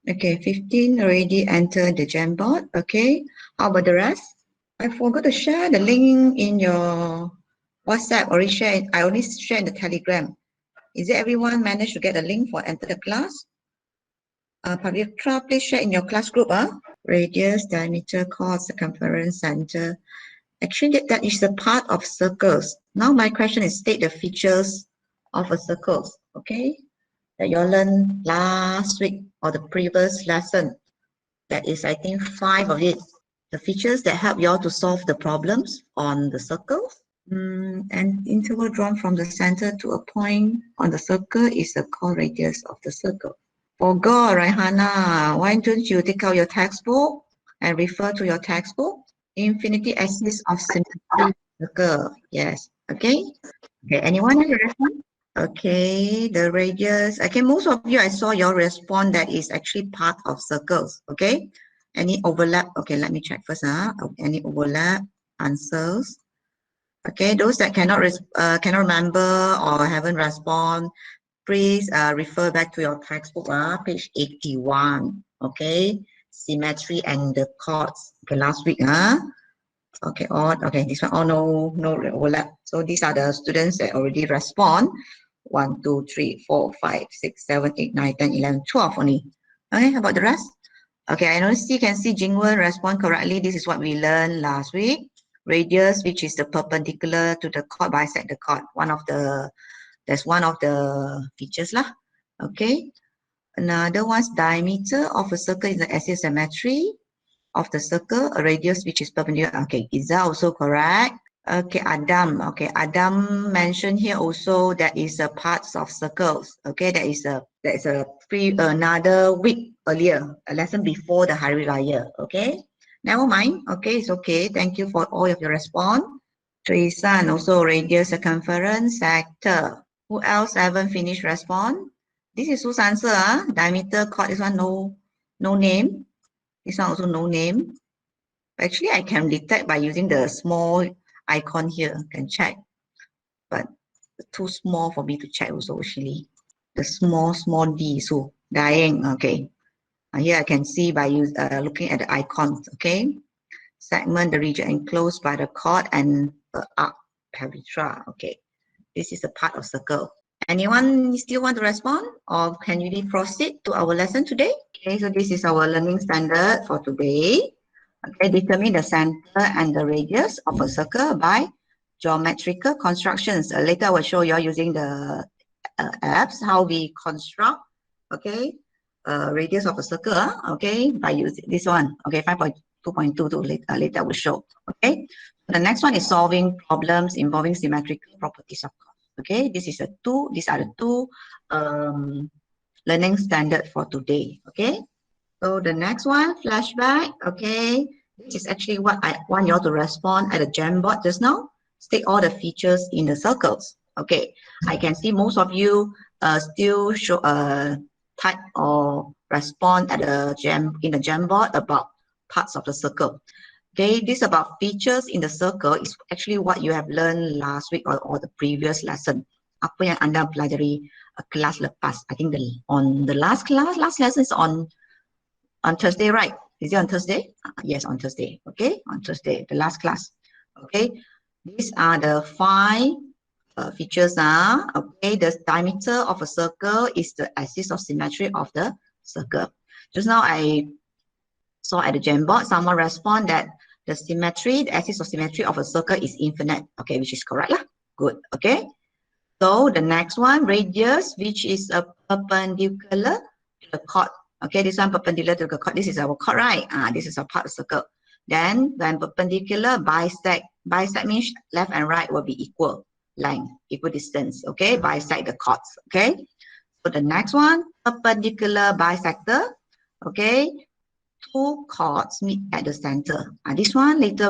Okay, 15 already entered the Jamboard. Okay, how about the rest? I forgot to share the link in your WhatsApp. I only share in the Telegram. Is it everyone managed to get a link for enter the class? Pavitra, please share in your class group. Radius, diameter, chord, circumference, center. Actually, that is a part of circles. Now my question is state the features of a circle. Okay, that you learned last week or the previous lesson. That is, I think, 5 of it. The features that help you all to solve the problems on the circle. And interval drawn from the center to a point on the circle is the chord radius of the circle. For God, right, Hannah, why don't you take out your textbook and refer to your textbook? Infinity axis of symmetry circle. Yes. Okay. Okay. Anyone have a response? Okay. The radius. Okay. Most of you, I saw your response that is actually part of circles. Okay. Any overlap? Okay. Let me check first. Any overlap answers? Okay. Those that cannot remember or haven't respond, please refer back to your textbook, page 81. Okay. Symmetry and the chords. Okay. Last week. Okay, okay, this one no overlap. So these are the students that already respond. 1, 2, 3, 4, 5, 6, 7, 8, 9, 10, 11, 12 only. Okay, how about the rest? Okay, I know you can see Jingwen respond correctly. This is what we learned last week. Radius, which is the perpendicular to the chord, bisect the chord. That's one of the features lah. Okay. Another one's diameter of a circle is the axis symmetry of the circle, a radius which is perpendicular. Okay, is that also correct? Okay, Adam. Okay, Adam mentioned here also that is a parts of circles. Okay, that is another week earlier, a lesson before the Hari Raya. Okay, never mind. Okay, it's okay. Thank you for all of your response. Tresan also radius, circumference, sector. Who else haven't finished response? This is whose answer? Diameter, chord. This one no name. This one also no name. Actually, I can detect by using the small icon here. Can check, but too small for me to check also actually. The small d, so dying. Okay, here I can see by looking at the icons. Okay, segment, the region enclosed by the chord and the arc, Pavitra. Okay, this is a part of circle. Anyone still want to respond, or can you proceed to our lesson today? Okay, so this is our learning standard for today. Okay, determine the center and the radius of a circle by geometrical constructions. Later I will show you using the apps how we construct, okay, radius of a circle, okay, by using this one, okay, 5.2.22 later I will show, okay. The next one is solving problems involving symmetrical properties of chords. Okay, these are the two learning standard for today. Okay, so the next one, flashback. Okay, this is actually what I want you all to respond at the Jamboard just now. State all the features in the circles. Okay, I can see most of you still show type or respond at the Jamboard about parts of the circle. Okay, this about features in the circle is actually what you have learned last week or the previous lesson. Apa yang anda pelajari kelas lepas. I think on the last lesson is on Thursday, right? Is it on Thursday? Yes, on Thursday. Okay, on Thursday, the last class. Okay, these are the 5 features. Okay, the diameter of a circle is the axis of symmetry of the circle. Just now I saw at the Jamboard, someone respond that the axis of symmetry of a circle is infinite. Okay, which is correct lah. Good. Okay. So the next one, radius, which is a perpendicular to the chord. Okay, this one perpendicular to the chord. This is our chord, right? This is a part of the circle. Then perpendicular, bisect. Bisect means left and right will be equal length, equal distance. Okay, bisect the chords. Okay. So the next one, perpendicular bisector. Okay. 2 chords meet at the center. This one later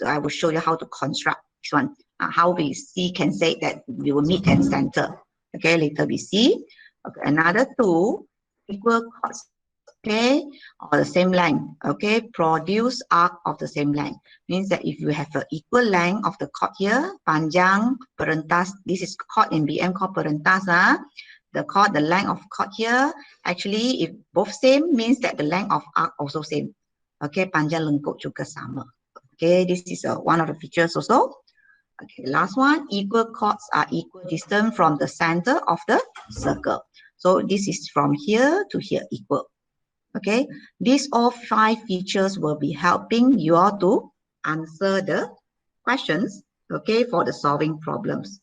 I will show you how to construct this one. How we can say that we will meet at center. Okay, later we see. Okay, another 2 equal chords. Okay, or the same length. Okay, produce arc of the same length. Means that if you have an equal length of the chord here, panjang, perentas. This is chord in BM called perentas. the chord, the length of chord here, actually if both same means that the length of arc also same. Okay, panjang lengkuk juga sama. Okay, this is one of the features also. Okay, last one, equal chords are equal distance from the center of the circle. So this is from here to here equal. Okay, these all 5 features will be helping you all to answer the questions, okay, for the solving problems.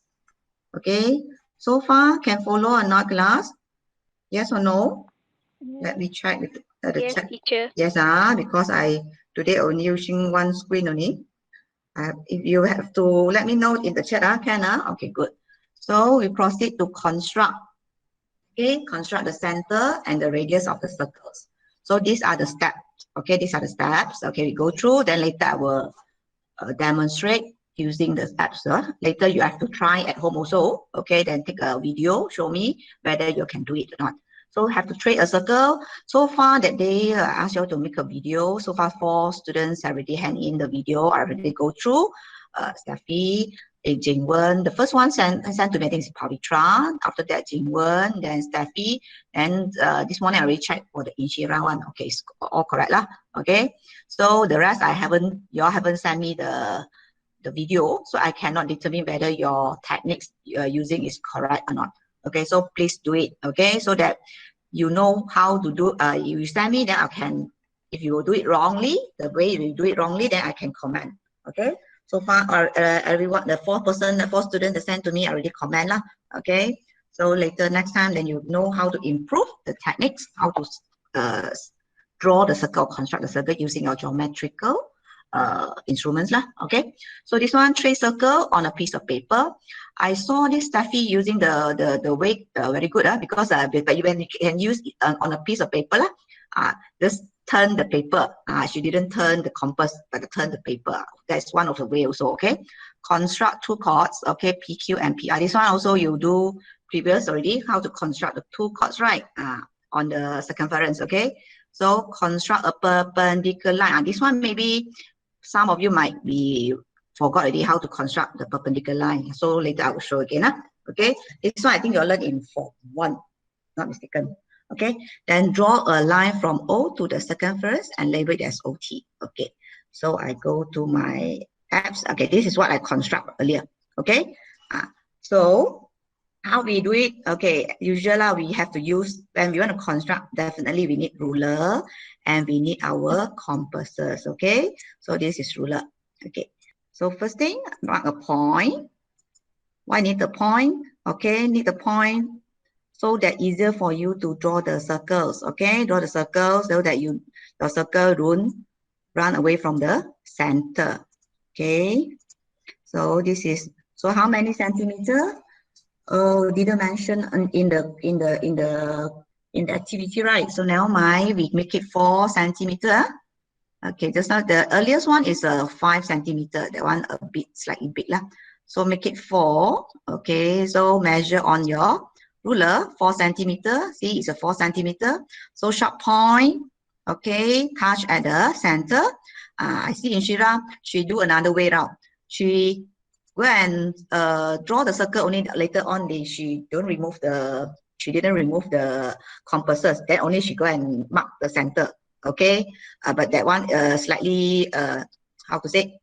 Okay, so far can follow or not, class? Yes or no? Let me check with the Yes, chat. teacher. Yes, because I today only using one screen only. If you have to let me know in the chat, can? Okay, good. So we proceed to construct. Okay, construct the center and the radius of the circles. So these are the steps. Okay, these are the steps. Okay, we go through. Then later I will demonstrate using the steps. Later you have to try at home also. Okay, then take a video, show me whether you can do it or not. So have to create a circle. So far that day, I asked you to make a video. So far 4 students already hand in the video. I already go through. Steffi, Jingwen. The first one sent to me, I think, is Pavitra. After that, Jingwen, then Steffi. And this morning I already checked for the Inshira one. Okay, it's all correct lah. Okay. So the rest y'all haven't sent me the video, so I cannot determine whether your techniques you're using is correct or not. Okay, so please do it. Okay, so that you know how to do. You send me, then I can. If you do it wrongly, the way you do it wrongly, then I can comment. Okay. So far, everyone, the 4 students that sent to me already comment lah. Okay. So later next time, then you know how to improve the techniques, how to draw the circle, construct the circle using your geometrical instruments lah. Okay, so this one, trace circle on a piece of paper. I saw this Steffi using the way very good because when you can use it on a piece of paper lah, just turn the paper. She didn't turn the compass, but turn the paper. That's one of the way also. Okay, construct 2 chords. Okay, PQ and PR. This one also you do previous already. How to construct the 2 chords, right? On the circumference. Okay, so construct a perpendicular line. This one maybe some of you might be forgot already how to construct the perpendicular line. So later I will show again. Okay, this one I think you'll learn in Form 1, not mistaken. Okay, then draw a line from O to the circumference and label it as OT. Okay, so I go to my apps. Okay, this is what I construct earlier. Okay, so how we do it? Okay, usually we have to use, when we want to construct, definitely we need ruler and we need our compasses. Okay, so this is ruler. Okay, so first thing, mark a point. Why need the point? Okay, need the point so that easier for you to draw the circles. Okay, draw the circles so that your circle don't run away from the center. Okay, so this is, so how many centimeter? Oh, didn't mention in the activity, right? So now we make it 4 centimeter. Okay, just now the earliest one is 5 centimeter. That one a bit slightly big lah. So make it 4. Okay, so measure on your ruler 4 centimeter. See, it's a 4 centimeter. So sharp point. Okay, touch at the center. I see Inshira, she do another way round. She go and draw the circle only later on. She didn't remove the compasses. Then only she go and mark the center. Okay, but that one slightly how to say,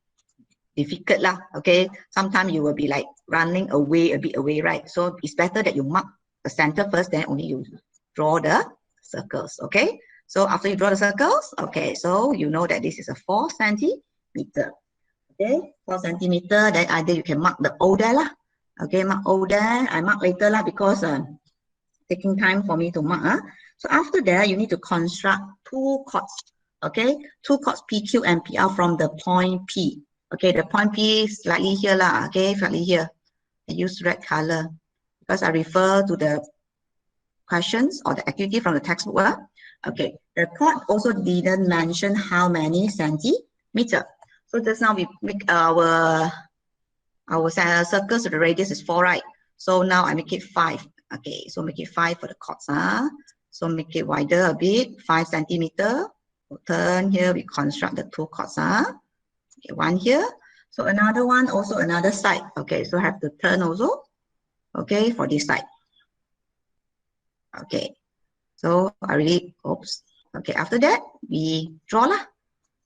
difficult lah. Okay, sometimes you will be like running away a bit away, right? So it's better that you mark the center first, then only you draw the circles. Okay, so after you draw the circles, okay, so you know that this is a 4 centimeter. Okay, 4 centimeter. Then either you can mark the O there lah. Okay, mark O there. I mark later lah because taking time for me to mark. So after that, you need to construct 2 chords. Okay, 2 chords PQ and PR from the point P. Okay, the point P is slightly here lah. Okay, slightly here. I use red color because I refer to the questions or the activity from the textbook. Okay, the chord also didn't mention how many centimeter. So just now we make our circles, so the radius is 4, right? So now I make it 5. Okay, so make it 5 for the chords. So make it wider a bit, 5 centimeter. We'll turn here, we construct the 2 chords. Okay, one here. So another one, also another side. Okay, so have to turn also. Okay, for this side. Okay, so I really, oops. Okay, after that, we draw lah.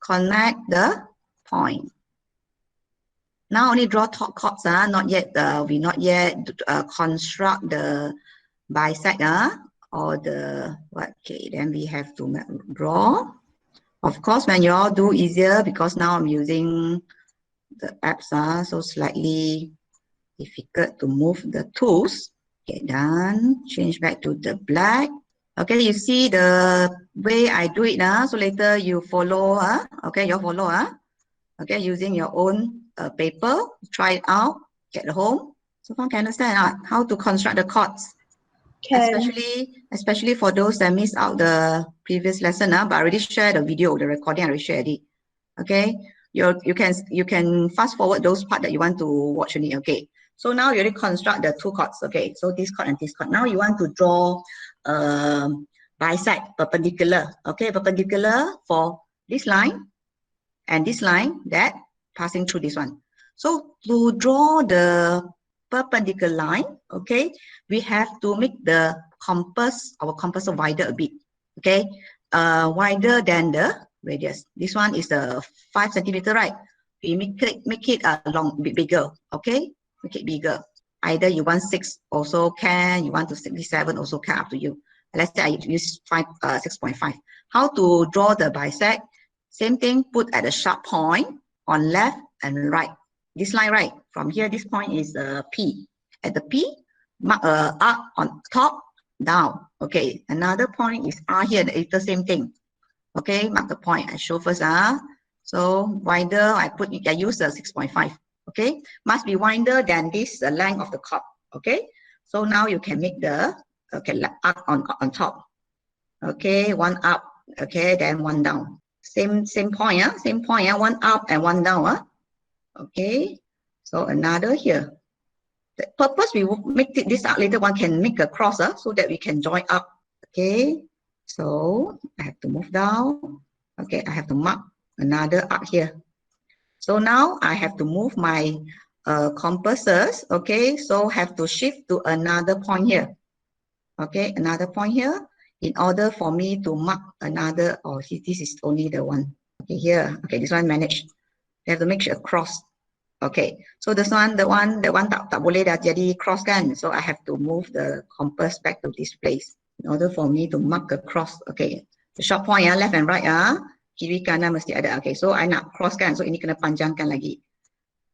Connect the point. Now only draw top chords, not yet, we not yet construct the bisect, or the, what, okay, then we have to draw. Of course, when you all do easier, because now I'm using the apps, so slightly difficult to move the tools. Okay, done. Change back to the black. Okay, you see the way I do it, so later you follow, okay, you follow, okay, using your own paper, try it out, get home. So far, can understand how to construct the chords? Can. Especially for those that missed out the previous lesson, but I already shared the video, the recording, I already shared it. Okay, you can fast forward those parts that you want to watch only. Okay, so now you already construct the two chords. Okay, so this chord and this chord. Now you want to draw bisect, perpendicular. Okay, perpendicular for this line and this line that passing through this one. So to draw the perpendicular line, okay, we have to make the compass, our compass wider a bit. Okay, wider than the radius. This one is the 5 centimeter, right? We make it a bit bigger. Okay, make it bigger. Either you want 6 also can, you want to 67 also can, up to you. Let's say I use 6.5. How to draw the bisect? Same thing, put at a sharp point on left and right. This line, right? From here, this point is P. At the P, mark arc on top, down. Okay, another point is R here, it's the same thing. Okay, mark the point. I show first. So wider, I use the 6.5. Okay, must be wider than this length of the chord. Okay, so now you can make the arc on top. Okay, one up. Okay, then one down. Same point, same point, one up and one down. Okay, so another here. The purpose we will make this up later one can make a cross, so that we can join up. Okay, so I have to move down. Okay, I have to mark another arc here. So now I have to move my compasses. Okay, so have to shift to another point here. Okay, another point here in order for me to mark another. Oh, this is only the one. Okay, here. Okay, this one managed. You have to make sure a cross. Okay, so this one, the one tak boleh dah jadi cross kan. So I have to move the compass back to this place in order for me to mark a cross. Okay, the short point, left and right, kiri kanan mesti ada. Okay, so I nak cross kan, so ini kena panjangkan lagi.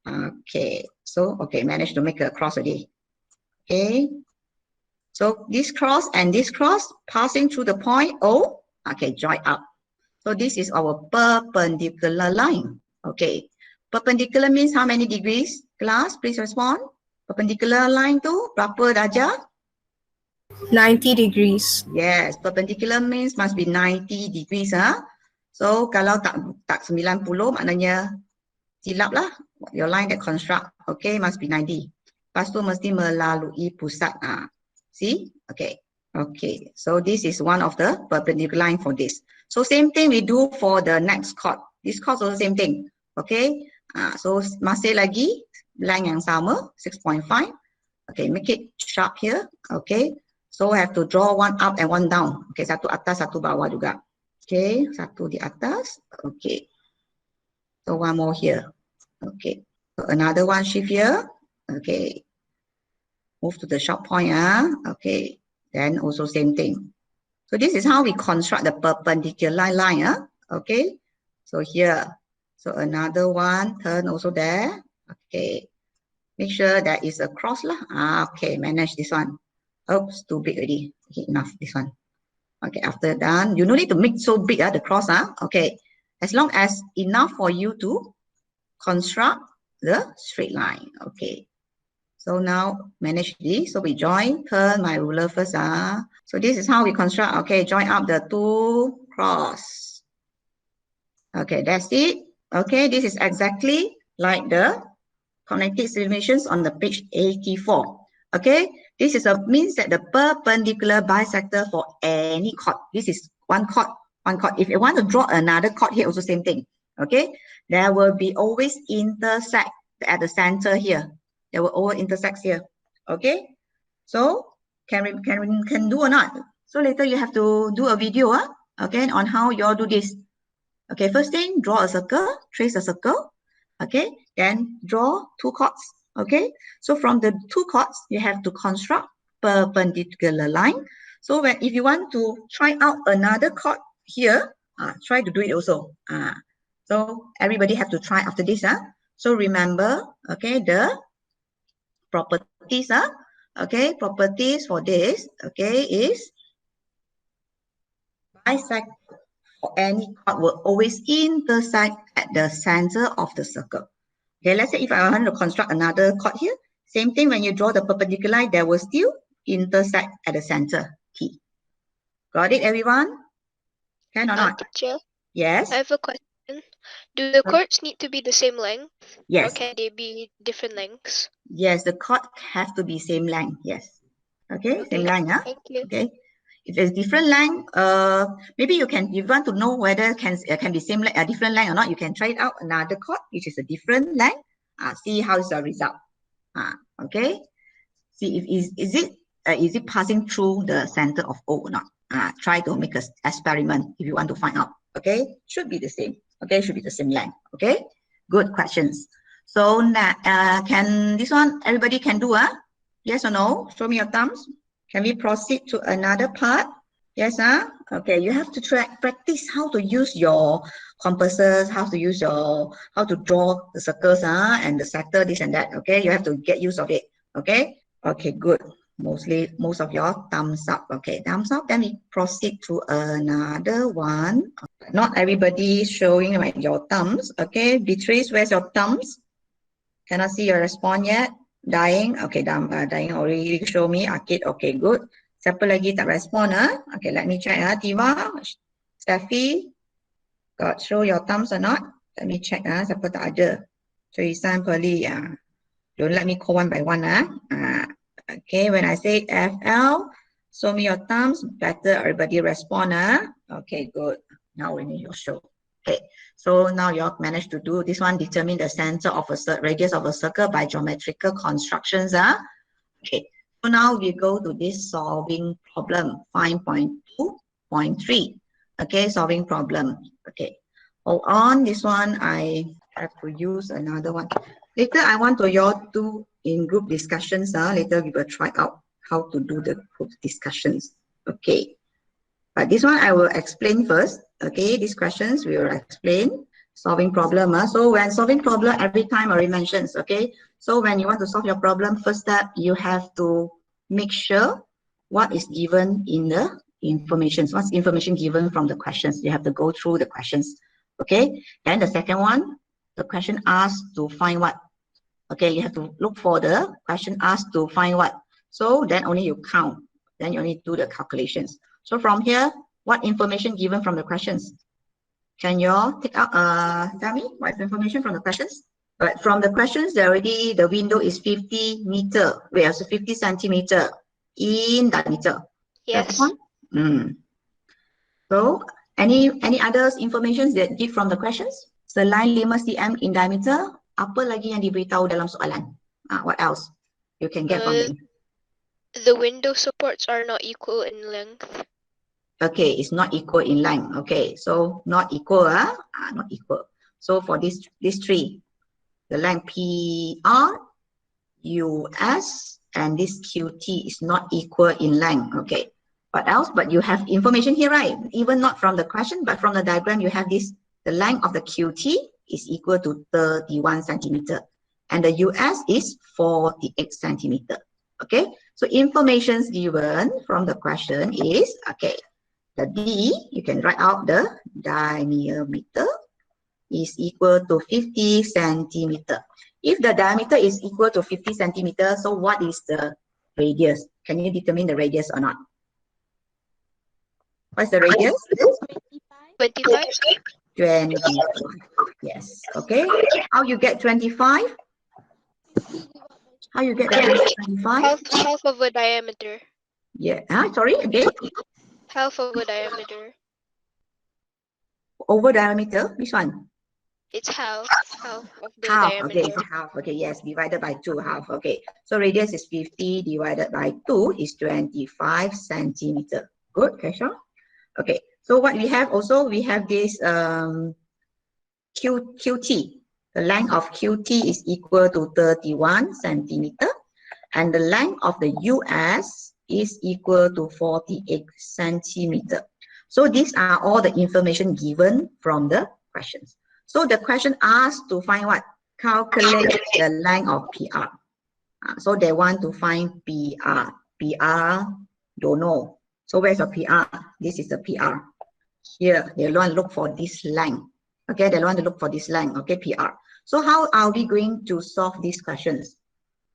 Okay, so okay, managed to make a cross already. Okay, so this cross and this cross passing through the point O. Okay, join up. So this is our perpendicular line. Okay. Perpendicular means how many degrees? Class, please respond. Perpendicular line tu berapa darjah? 90 degrees. Yes, perpendicular means must be 90 degrees. So kalau tak 90 maknanya silap lah. Your line that construct, okay, must be 90. Lepas tu mesti melalui pusat. See? Okay. Okay, so this is one of the perpendicular line for this. So same thing we do for the next chord. This chord also same thing. Okay. So masih lagi length yang sama, 6.5. Okay, make it sharp here. Okay, so have to draw one up and one down. Okay, satu atas, satu bawah juga. Okay, satu di atas. Okay, so one more here. Okay, so another one shift here. Okay, move to the sharp point. Okay, then also same thing. So this is how we construct the perpendicular line. Okay, so here. So another one, turn also there. Okay, make sure that is a cross lah. Okay, manage this one. Oops, too big already. Okay, enough, this one. Okay, after done, you no need to make so big, the cross. Okay, as long as enough for you to construct the straight line. Okay, so now manage this. So we join, turn my ruler first. So this is how we construct. Okay, join up the two cross. Okay, that's it. Okay, this is exactly like the connected animations on the page 84. Okay, this is means that the perpendicular bisector for any chord. This is one chord, one chord. If you want to draw another chord here, also same thing. Okay, there will be always intersect at the center here. There will always intersect here. Okay, so Can do or not? So later you have to do a video, okay, on how you all do this. Okay, first thing, draw a circle, trace a circle. Okay, then draw two chords. Okay, so from the two chords, you have to construct perpendicular line. So if you want to try out another chord here, try to do it also. So everybody have to try after this. So remember, okay, the properties. Okay, properties for this, okay, is bisect for any chord will always intersect at the center of the circle. Okay, let's say if I want to construct another chord here, same thing, when you draw the perpendicular line, they will still intersect at the center T. Got it, everyone? Can or not? Teacher, Yes. I have a question. Do the chords need to be the same length? Yes. Or can they be different lengths? Yes, the chord have to be same length. Yes. Okay, same length. Thank you. Okay. If there's different length, maybe you want to know whether can be same length, different length or not. You can try it out another chord which is a different length. See how is the result. Okay. See if is it passing through the center of O or not. Try to make an experiment if you want to find out. Okay, should be the same. Okay, should be the same length. Okay, good questions. So now, can this one everybody can do? Yes or no? Show me your thumbs. Can we proceed to another part? Yes, okay, you have to practice how to use your compasses, how to draw the circles, and the sector, this and that. Okay, you have to get use of it. Okay, okay, good. Most of your thumbs up. Okay, thumbs up. Then we proceed to another one. Not everybody showing like your thumbs. Okay, Beatrice, where's your thumbs? Cannot see your response yet. Dying. Okay, dying already show me. Akid. Okay, good. Siapa lagi tak respond? Okay, let me check. Tiva, Steffi, got show your thumbs or not? Let me check. Siapa tak ada? Trisan, Pearly. Don't let me call one by one. Okay, when I say FL, show me your thumbs. Better everybody respond. Okay, good. Now we need your show. Okay, so now you all managed to do this one. Determine the center of a radius of a circle by geometrical constructions. Okay, so now we go to this solving problem 5.2.3. Okay, solving problem. Okay, hold on. This one I have to use another one. Later I want to you all do in group discussions. Later we will try out how to do the group discussions. Okay. But this one I will explain first. Okay, these questions we will explain. Solving problem. So when solving problem, every time I mentions, okay. So when you want to solve your problem, first step, you have to make sure what is given in the information. What's information given from the questions? You have to go through the questions. Okay. Then the second one, the question asks to find what? Okay, you have to look for the question asked to find what. So then only you count. Then you only do the calculations. So from here, what information given from the questions? Can you all take out, tell me what is the information from the questions? But from the questions, already the window is 50 meter, wait, so 50 centimeter in diameter. Yes. So any other information that give from the questions? Selain 5 cm in diameter, apa lagi yang diberitahu dalam soalan? What else you can get from them? The window supports are not equal in length. Okay, it's not equal in length. Okay, so not equal, not equal. So for these three, the length PR, US, and this QT is not equal in length. Okay, what else? But you have information here, right? Even not from the question, but from the diagram, you have this. The length of the QT is equal to 31 centimeter, and the US is 48 centimeter. Okay, so informations given from the question is, okay, the D, you can write out the diameter is equal to 50 centimeter. If the diameter is equal to 50 centimeter, so what is the radius? Can you determine the radius or not? What's the radius? 25. 25. Yes. Okay. How you get 25? How you get the 25? Half of a diameter. Yeah. Sorry, again? Half of a diameter. Over diameter? Which one? It's half of the Half, okay, diameter. it's half, okay, yes, divided by 2, half, okay. So radius is 50 divided by 2 is 25 centimeter. Good, Kesha? Okay, so what we have also, we have this QT. The length of QT is equal to 31 centimeter, and the length of the US is equal to 48 centimeter. So these are all the information given from the questions. So the question asks to find what? Calculate the length of PR. So they want to find PR. PR, don't know. So where's your PR? This is the PR. Here, they want to look for this length. Okay, they want to look for this length, okay, PR. So how are we going to solve these questions?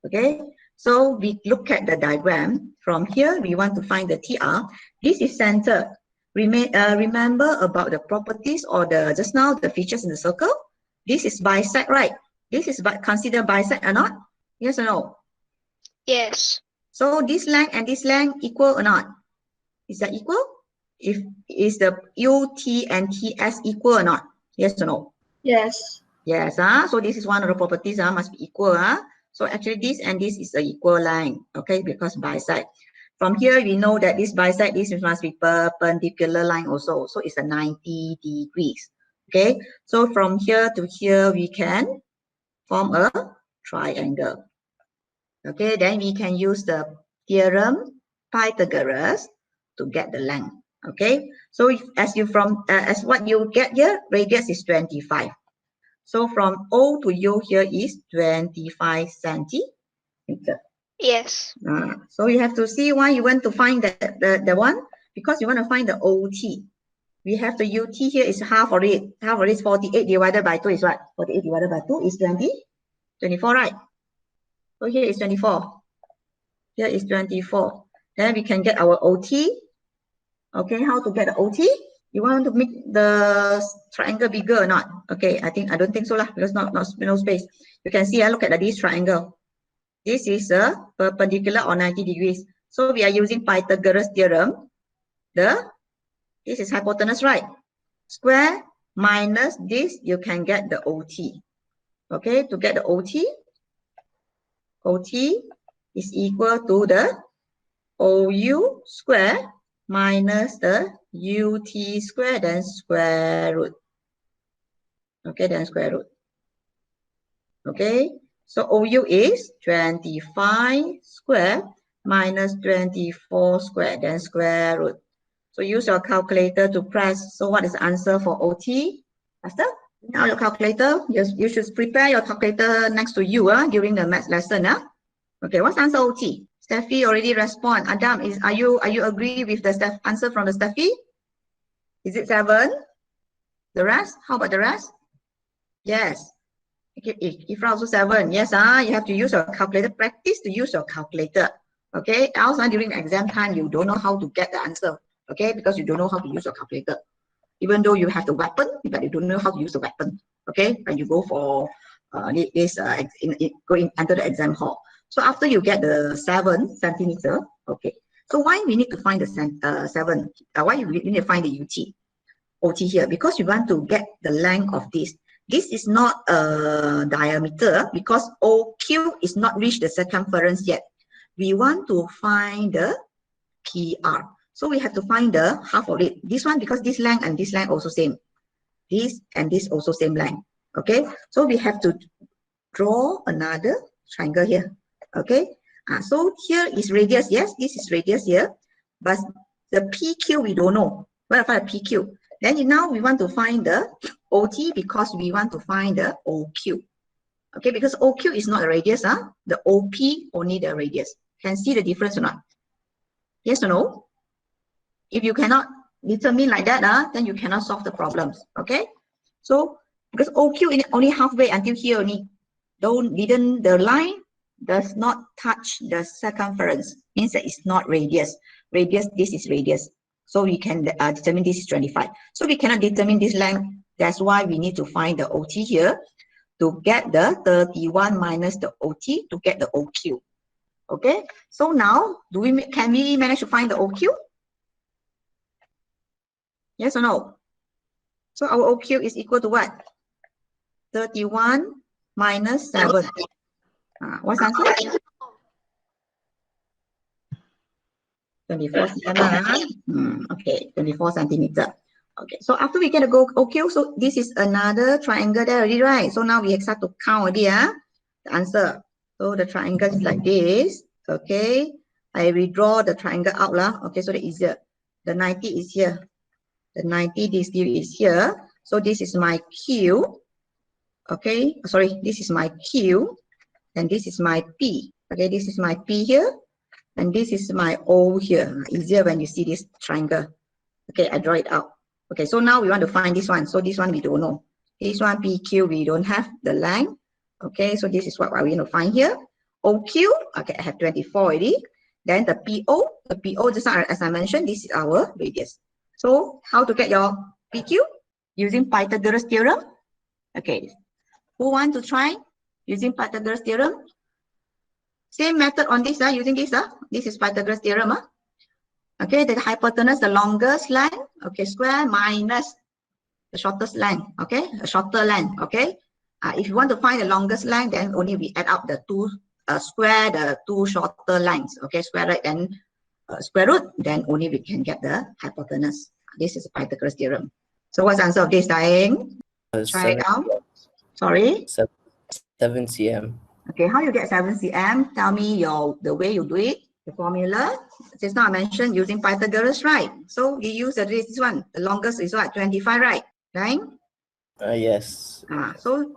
Okay, so we look at the diagram. From here, we want to find the TR. This is center. Remember about the properties or the just now the features in the circle? This is bisect, right? This is considered bisect or not? Yes or no? Yes. So this length and this length equal or not? Is that equal? If is the UT and TS equal or not? Yes or no? Yes. Yes, so this is one of the properties, must be equal. So actually this and this is the equal line, okay, because bisect. From here, we know that this bisect, this must be perpendicular line also. So it's a 90 degrees, okay. So from here to here, we can form a triangle. Okay, then we can use the theorem Pythagoras to get the length. Okay, so if, as what you get here, radius is 25. So from O to U here is 25 centimeter. Yes. So you have to see why you want to find the one, because you want to find the OT. We have the UT here is half of it. Half of it is 48 divided by 2 is what? 48 divided by 2 is 24, right? So here is 24. Here is 24. Then we can get our OT. Okay, how to get the OT? You want to make the triangle bigger or not? Okay, I don't think so lah, because no space. You can see, look at this triangle. This is a perpendicular or 90 degrees. So we are using Pythagoras theorem. This is hypotenuse, right? Square minus this, you can get the OT. Okay, to get the OT is equal to the OU square minus the UT square, then square root. Okay, then square root. Okay, so OU is 25 square minus 24 square, then square root. So use your calculator to press. So what is the answer for OT? Faster? Now your calculator, you should prepare your calculator next to you during the math lesson. Okay, what's the answer OT? Steffi already respond. Adam, are you agree with the answer from the Steffi? Is it 7? The rest? How about the rest? Yes. Okay, if also 7. Yes, you have to use your calculator. Practice to use your calculator. Okay, else during the exam time, you don't know how to get the answer. Okay, because you don't know how to use your calculator. Even though you have the weapon, but you don't know how to use the weapon. Okay, when you go for go enter the exam hall. So after you get the 7 centimeter, okay. So why we need to find the 7? Why we need to find the OT here? Because you want to get the length of this. This is not a diameter because OQ is not reached the circumference yet. We want to find the PR. So we have to find the half of it. This one, because this length and this length also same. This and this also same length. Okay, so we have to draw another triangle here. Okay, so here is radius. Yes, this is radius here, but the PQ we don't know. Where to find the PQ? Then now we want to find the OT because we want to find the OQ. Okay, because OQ is not a radius. The OP only the radius. Can see the difference or not? Yes or no? If you cannot determine like that, then you cannot solve the problems. Okay, so because OQ is only halfway until here only. The line does not touch the circumference, means that it's not radius. This is radius. So we can determine this is 25. So we cannot determine this length. That's why we need to find the OT here to get the 31 minus the OT to get the OQ. Okay, so now can we manage to find the OQ? Yes or no? So our OQ is equal to what? 31 minus 7. What's the answer? 24 cm. Okay, 24 centimeter. Okay, so after we get a go, okay, so this is another triangle there already, right? So now we start to count already, the answer. So the triangle is like this. Okay, I redraw the triangle out lah. Okay, so that easier. The 90 is here. The 90 degree is here. So this is my Q. Okay, sorry, this is my Q, and this is my P. Okay, this is my P here, and this is my O here. Easier when you see this triangle. Okay, I draw it out. Okay, so now we want to find this one. So this one we don't know. This one PQ, we don't have the length. Okay, so this is what we want to find here. OQ, okay, I have 24 already. Then the PO just as I mentioned, this is our radius. So how to get your PQ? Using Pythagoras theorem. Okay, who want to try using Pythagoras theorem? Same method on this, using this. This is Pythagoras theorem. Okay, the hypotenuse, the longest length, okay, square minus the shortest length, okay, a shorter length, okay. If you want to find the longest length, then only we add up the two square, the two shorter lengths, okay, square right, then square root, then only we can get the hypotenuse. This is a Pythagoras theorem. So what's the answer of this, Daeng? Try it out. Sorry? 7 cm. Okay, how you get 7 cm? Tell me the way you do it. The formula, just now I mentioned using Pythagoras, right? So you use this one, the longest is what, 25, right? Right? Yes. So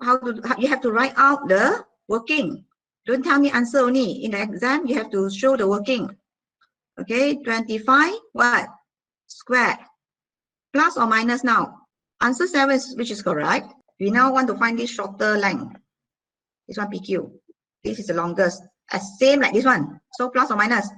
you have to write out the working. Don't tell me answer only. In the exam, you have to show the working. Okay, 25, what? Square. Plus or minus now? Answer 7, which is correct. We now want to find this shorter length. This one PQ. This is the longest. Same like this one. So plus or minus?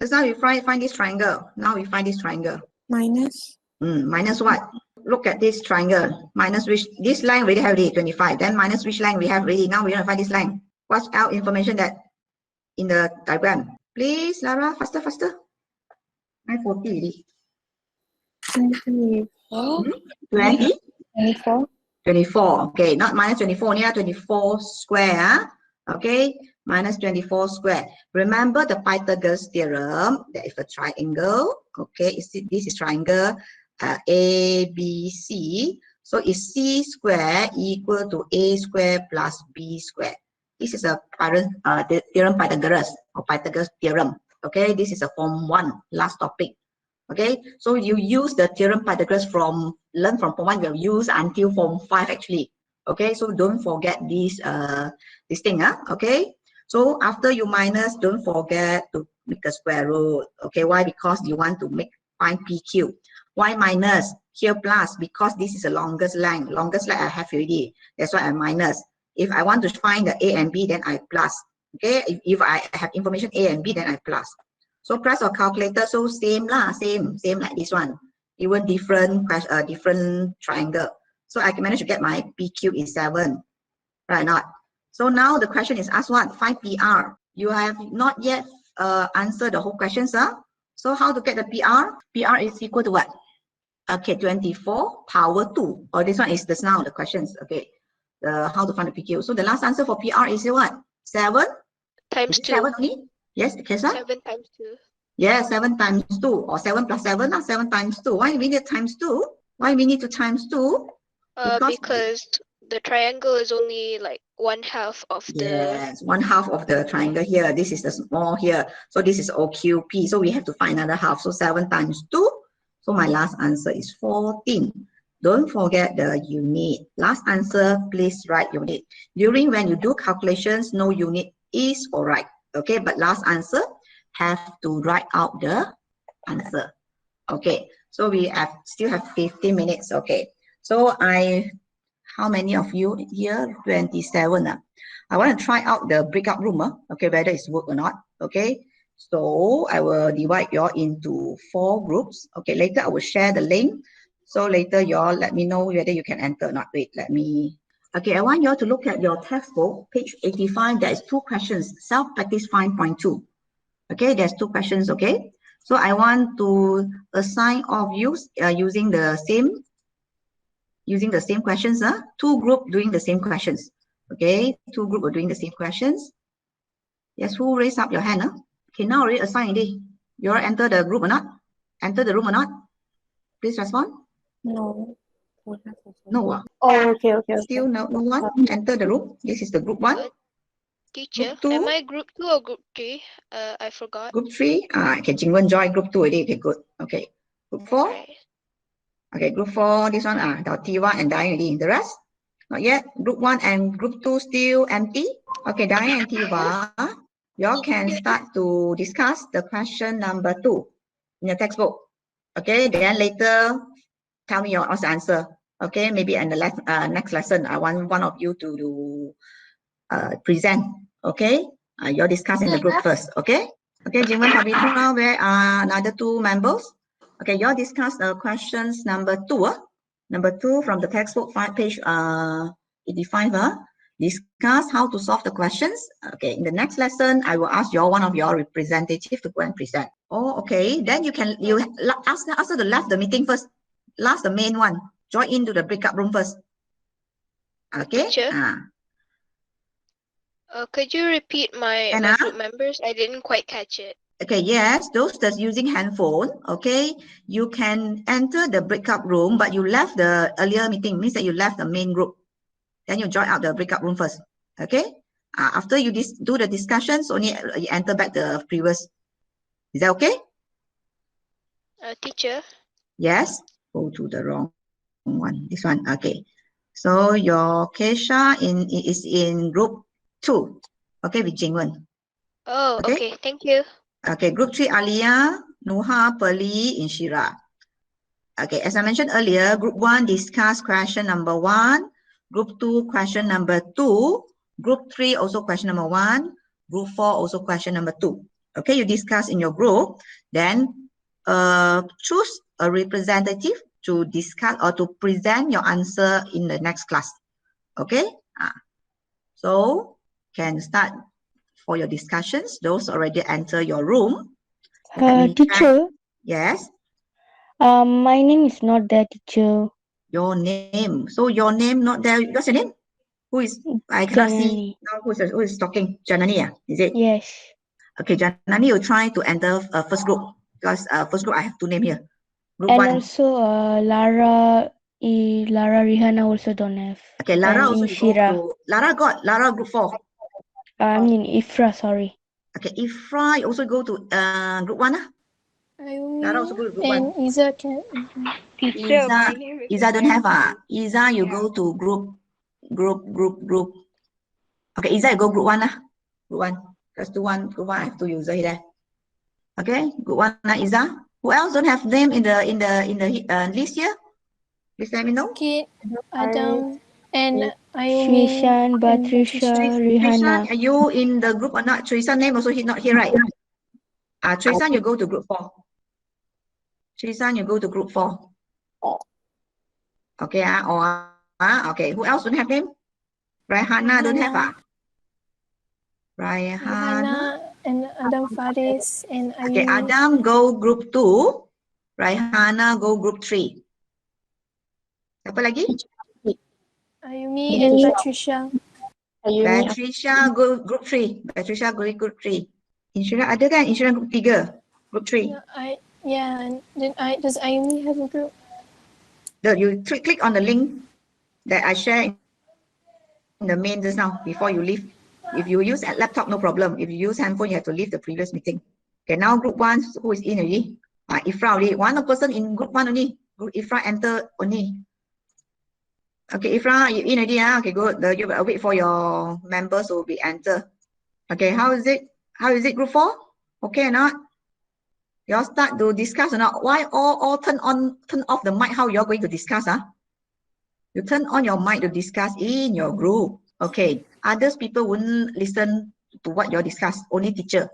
Just now we find this triangle. Now we find this triangle. Minus. Minus what? Look at this triangle. Minus which? This line we already have already, 25. Then minus which line we have already? Now we want to find this line. What's our information that in the diagram? Please, Lara, faster, faster. 9:40 already. 24. 20? 24. 24. Okay, not minus 24, near 24 square. Okay, minus 24 square. Remember the Pythagoras theorem that if a triangle, okay, this is triangle ABC. So is C square equal to A square plus B square. This is a theorem Pythagoras or Pythagoras theorem. Okay, this is a form 1, last topic. Okay, so you use the theorem Pythagoras learn from form 1, you have used until form 5 actually. Okay, so don't forget this thing. Okay, so after you minus, don't forget to make a square root. Okay, why? Because you want to find PQ. Why minus? Here plus, because this is the longest length. Longest length I have already. That's why I minus. If I want to find the A and B, then I plus. Okay, if I have information A and B, then I plus. So press or calculator, so same lah, same like this one. Even different triangle. So I can manage to get my PQ is 7, right? Not. So now the question is asked what? Find PR. You have not yet answered the whole question, sir. So how to get the PR? PR is equal to what? Okay, 24 power 2. Or this one is just now the questions. Okay, how to find the PQ. So the last answer for PR is what? 7 Times 2. 7 only. Yes, okay, sir. 7 times 2. Yeah, 7 times 2 or 7 plus 7, 7 times 2. Why we need times 2? Why we need to times 2? Because the triangle is only like 1/2 of the... Yes, 1/2 of the triangle here. This is the small here. So this is OQP. So we have to find another half. So 7 times 2. So my last answer is 14. Don't forget the unit. Last answer, please write unit. During when you do calculations, no unit is alright. Okay, but last answer, have to write out the answer. Okay, so we still have 15 minutes. Okay, so how many of you here? 27. I want to try out the breakout room. Okay, whether it's work or not. Okay, so I will divide you all into 4 groups. Okay, later I will share the link. So later you all let me know whether you can enter or not. Wait, let me. Okay, I want you all to look at your textbook, page 85. There is 2 questions. Self-practice 5.2. Okay, there's 2 questions. Okay, so I want to assign all of you using the same using the same questions, two group doing the same questions. Okay, two group are doing the same questions. Yes, who raised up your hand? Okay, now already assigned already. You all enter the group or not? Enter the room or not? Please respond. No. No. Oh, okay. Still no one enter the room. This is the group 1. Teacher, Group 2. am I group 2 or group 3? I forgot. Group 3. Okay, Jingwen join group 2 already. Okay, good. Okay. Group 4. Right. Okay, group 4, this one, T1 and Diane already. The rest? Not yet. Group 1 and group 2 still empty. Okay, Diane and Tiva, you all can start to discuss the question number 2 in your textbook. Okay, then later tell me your answer. Okay, maybe in the next lesson, I want one of you to present. Okay, you're discussing the group first. Okay, Jingwen, Pavitra, where are another 2 members? Okay, you all discuss the questions number 2. Number 2 from the textbook, page 85. Discuss how to solve the questions. Okay, in the next lesson, I will ask one of your representative to go and present. Oh, okay. Then you ask her to left the meeting first. Last the main one. Join into the breakout room first. Okay. Teacher, could you repeat my group members? I didn't quite catch it. Okay, yes, those that's using handphone, okay, you can enter the breakout room, but you left the earlier meeting, means that you left the main group. Then you join out the breakout room first, okay? After you do the discussions, only you enter back the previous. Is that okay? Teacher? Yes, go to the wrong one, this one, okay. So your Keisha is in group 2, okay, with Jingwen. Oh, okay, thank you. Okay, group 3, Alia, Nuha, Pearly, Inshira. Okay, as I mentioned earlier, group 1 discuss question number 1, group 2 question number 2, group 3 also question number 1, group 4 also question number 2. Okay, you discuss in your group, then choose a representative to discuss or to present your answer in the next class. Okay, so can start for your discussions. Those already enter your room. Teacher. Yes. My name is not there, teacher. Your name. So your name not there. What's your name? Who is? I cannot see now. Who is talking? Janani, is it? Yes. Okay, Janani, you try to enter first group because first group I have 2 names here. Group and 1. Also Lara Rihanna also don't have. Okay, Lara and also Inshira. you go to Lara group 4. I mean Ifra, sorry. Okay, Ifra, you also go to group 1. Lara also go to group 1. And Iza can. Teacher, Iza don't have. Iza, you go to group. Okay, Iza, you go group 1. Group 1. Because group 1, I have 2 users here. Okay, group 1, Iza. Who else don't have name in the list here? Please let me know. Kit, Adam, and Shishan, Batrisha, Rihanna. Are you in the group or not? Teresa name also not here, right? Teresa, you go to group 4. Teresa, you go to group 4. Okay, okay. Who else don't have name? Raihana don't have. Raihana and Adam Faris and Ayumi. Okay, Adam go group 2. Raihana go group 3. Siapa lagi? Ayumi and Patricia. Patricia go group 3. Patricia go group 3. Insyirah ada kan? Insyirah group 3. Group 3. And then does Ayumi have a group? You click on the link that I share in the main just now before you leave. If you use a laptop, no problem. If you use handphone, you have to leave the previous meeting. Okay, now group 1, who is in already? Ifra already. One person in group 1 only. Group Ifra enter only. Okay, Ifra, you in already? Okay, good. You wait for your members to be enter. Okay, how is it? How is it, group 4? Okay or not? You all start to discuss or not? Why all turn off the mic? How you all going to discuss? You turn on your mic to discuss in your group. Okay, others people wouldn't listen to what you all discuss. Only teacher.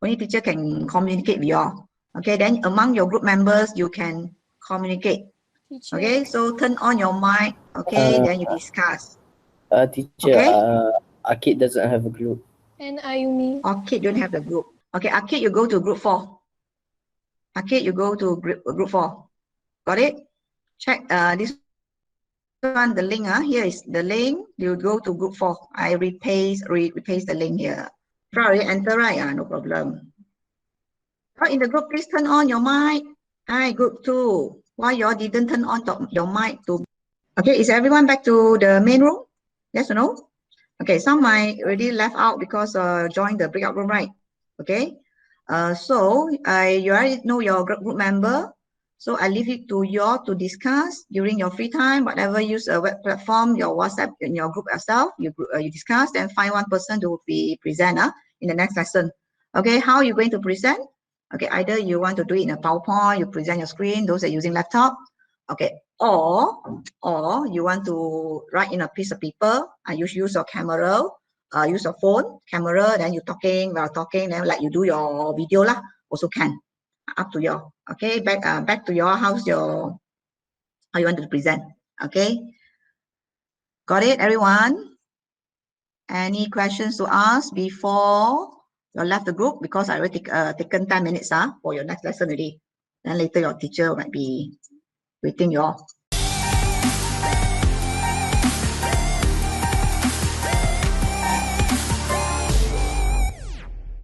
Only teacher can communicate with you all. Okay, then among your group members, you can communicate. Teacher. Okay, so turn on your mic. Okay, then you discuss. Teacher, okay? Akid doesn't have a group. And Ayumi. Akid don't have the group. Okay, Akid, you go to group 4. Akid, you go to group 4. Got it? Check this one, the link. Here is the link. You go to group 4. I repaste the link here. Probably enter, right? No problem. Oh, in the group, please turn on your mic. Hi, group 2. Why you all didn't turn on your mic to? Okay, is everyone back to the main room? Yes or no? Okay, some might already left out because joined the breakout room, right? Okay. So you already know your group member. So I leave it to you all to discuss during your free time, whatever use a web platform, your WhatsApp in your group yourself, you discuss, then find one person to be present in the next lesson. Okay, how are you going to present? Okay, either you want to do it in a PowerPoint, you present your screen, those are using laptop. Okay, or you want to write in a piece of paper, and you use your camera, use your phone camera, then you talking, while talking, then like you do your video lah, also can. Up to you. Okay, back to your house, how you want to present. Okay, got it, everyone? Any questions to ask before you left the group? Because I already taken 10 minutes for your next lesson already. Then later your teacher might be waiting you all.